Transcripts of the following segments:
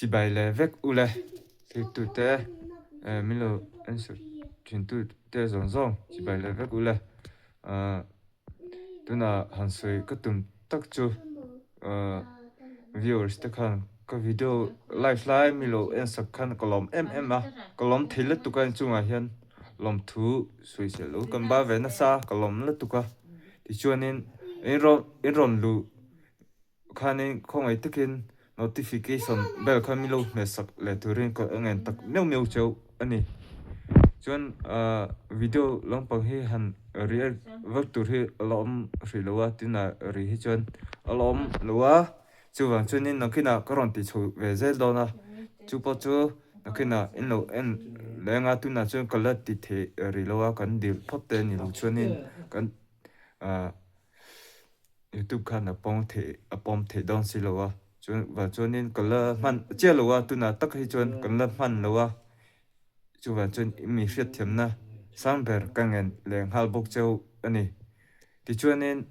chỉ bài lệ vét u lệ thì tụi té mình lo anh sự chuyển tụi té rong rong chỉ bài lệ vét u lệ tụi nào hàng sợi cái tụm tắc chu viewers tất cả cái video live mình lo anh sắc khăn column à column thì lết tụi cái chung à hiện lom thu suy sẽ lo cần ba về nó xa column lết tụi cái thì cho nên in ron lu khăn nên không ai thực hiện notification bell khan milo mesak le turin ko angen tak meu chau ani chuan video long pang hi han real vak tur hi alom rilowa tina ri hi chuan alom lowa chuwang chuanin nakina karon ti chu ve zel dona chu po chu nakina in lo en lenga tuna chuan kalat ti the rilowa kan dil photte ni lo chuanin kan YouTube khan apom the don silowa và cho nên còn là man chia lúa tu na tắc hay chọn còn là man lúa chú và chọn mi phiết thiểm na sang bờ căng ngân leng hal bốc châu anh ấy thì cho nên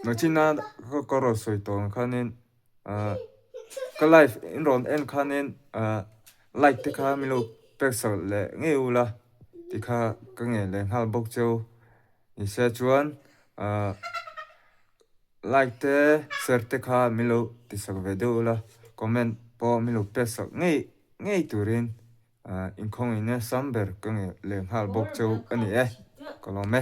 nói chi na có rồi soi tông khá nên cái live in ron en khá nên like thì khá mi lu pexel lệ nghe u la thì khá căng ngân leng hal bốc châu thì sẽ chọn like te share te kha milo tisak video la comment po milo pesak ngei turin in khong in samber kang leng hal bok chau ani kolome